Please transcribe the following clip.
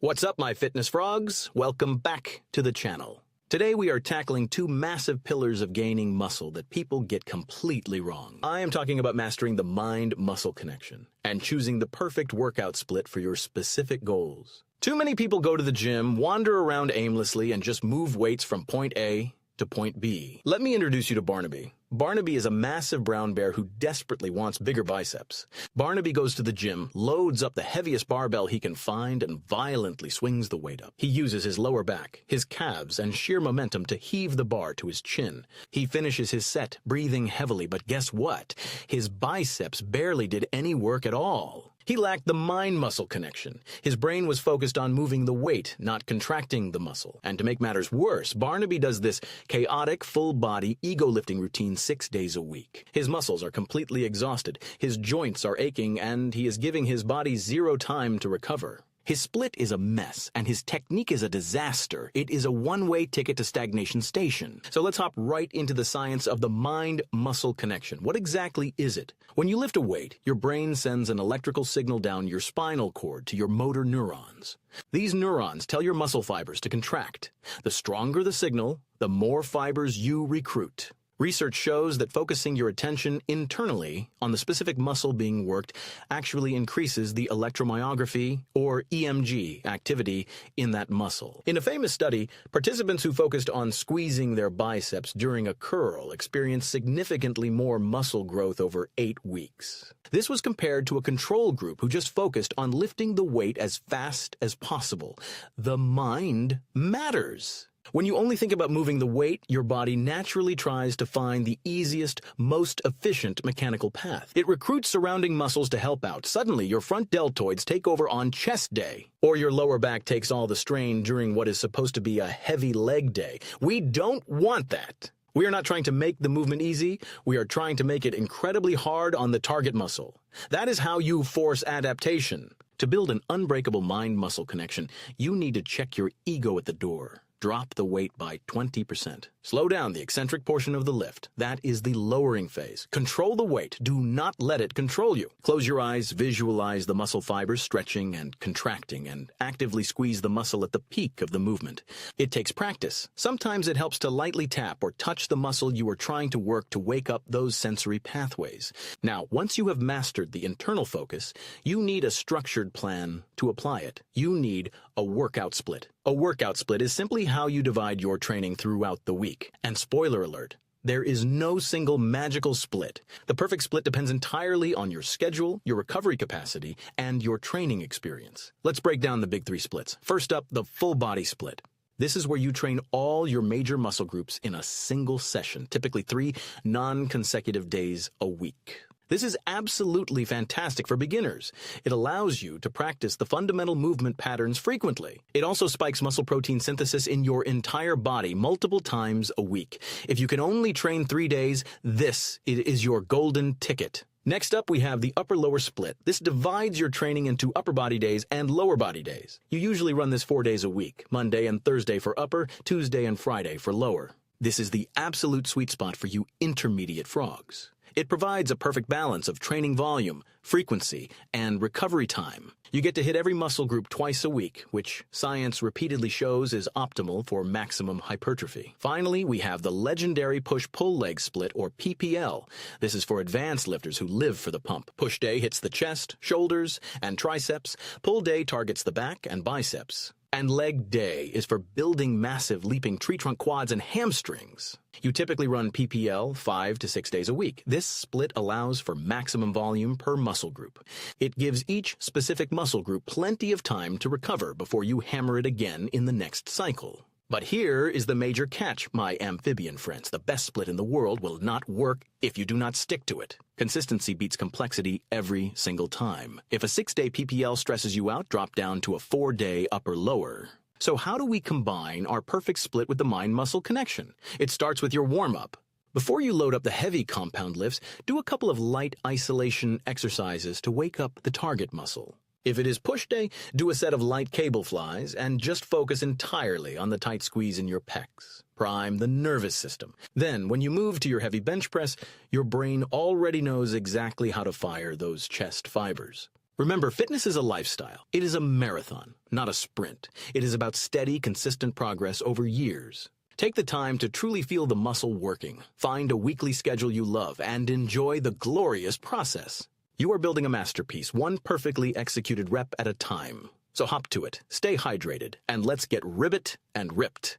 What's up, my fitness frogs? Welcome back to the channel. Today we are tackling two massive pillars of gaining muscle that people get completely wrong. I am talking about mastering the mind-muscle connection and choosing the perfect workout split for your specific goals. Too many people go to the gym, wander around aimlessly, and just move weights from point A to point B. Let me introduce you to Barnaby. Barnaby is a massive brown bear who desperately wants bigger biceps. Barnaby goes to the gym, loads up the heaviest barbell he can find, and violently swings the weight up. He uses his lower back, his calves, and sheer momentum to heave the bar to his chin. He finishes his set, breathing heavily, but guess what? His biceps barely did any work at all. He lacked the mind-muscle connection. His brain was focused on moving the weight, not contracting the muscle. And to make matters worse, Barnaby does this chaotic, full-body, ego-lifting routine 6 days a week. His muscles are completely exhausted, his joints are aching, and he is giving his body zero time to recover. His split is a mess, and his technique is a disaster. It is a one-way ticket to stagnation station. So let's hop right into the science of the mind-muscle connection. What exactly is it? When you lift a weight, your brain sends an electrical signal down your spinal cord to your motor neurons. These neurons tell your muscle fibers to contract. The stronger the signal, the more fibers you recruit. Research shows that focusing your attention internally on the specific muscle being worked actually increases the electromyography, or EMG, activity in that muscle. In a famous study, participants who focused on squeezing their biceps during a curl experienced significantly more muscle growth over 8 weeks. This was compared to a control group who just focused on lifting the weight as fast as possible. The mind matters. When you only think about moving the weight, your body naturally tries to find the easiest, most efficient mechanical path. It recruits surrounding muscles to help out. Suddenly, your front deltoids take over on chest day, or your lower back takes all the strain during what is supposed to be a heavy leg day. We don't want that. We are not trying to make the movement easy. We are trying to make it incredibly hard on the target muscle. That is how you force adaptation. To build an unbreakable mind-muscle connection, you need to check your ego at the door. Drop the weight by 20%. Slow down the eccentric portion of the lift. That is the lowering phase. Control the weight. Do not let it control you. Close your eyes, visualize the muscle fibers stretching and contracting, and actively squeeze the muscle at the peak of the movement. It takes practice. Sometimes it helps to lightly tap or touch the muscle you are trying to work to wake up those sensory pathways. Now, once you have mastered the internal focus, you need a structured plan to apply it. You need a workout split. A workout split is simply how you divide your training throughout the week. And spoiler alert, there is no single magical split. The perfect split depends entirely on your schedule, your recovery capacity, and your training experience. Let's break down the big 3 splits. First up, the full body split. This is where you train all your major muscle groups in a single session, typically 3 non-consecutive days a week. This is absolutely fantastic for beginners. It allows you to practice the fundamental movement patterns frequently. It also spikes muscle protein synthesis in your entire body multiple times a week. If you can only train 3 days, this is your golden ticket. Next up, we have the upper-lower split. This divides your training into upper body days and lower body days. You usually run this 4 days a week, Monday and Thursday for upper, Tuesday and Friday for lower. This is the absolute sweet spot for you intermediate frogs. It provides a perfect balance of training volume, frequency, and recovery time. You get to hit every muscle group twice a week, which science repeatedly shows is optimal for maximum hypertrophy. Finally, we have the legendary push-pull leg split, or PPL. This is for advanced lifters who live for the pump. Push day hits the chest, shoulders, and triceps. Pull day targets the back and biceps. And leg day is for building massive leaping tree trunk quads and hamstrings. You typically run PPL 5 to 6 days a week. This split allows for maximum volume per muscle group. It gives each specific muscle group plenty of time to recover before you hammer it again in the next cycle. But here is the major catch, my amphibian friends. The best split in the world will not work if you do not stick to it. Consistency beats complexity every single time. If a 6-day PPL stresses you out, drop down to a 4-day upper-lower. So how do we combine our perfect split with the mind-muscle connection? It starts with your warm-up. Before you load up the heavy compound lifts, do a couple of light isolation exercises to wake up the target muscle. If it is push day, do a set of light cable flies and just focus entirely on the tight squeeze in your pecs. Prime the nervous system. Then, when you move to your heavy bench press, your brain already knows exactly how to fire those chest fibers. Remember, fitness is a lifestyle. It is a marathon, not a sprint. It is about steady, consistent progress over years. Take the time to truly feel the muscle working. Find a weekly schedule you love and enjoy the glorious process. You are building a masterpiece, one perfectly executed rep at a time. So hop to it, stay hydrated, and let's get ribbit and ripped.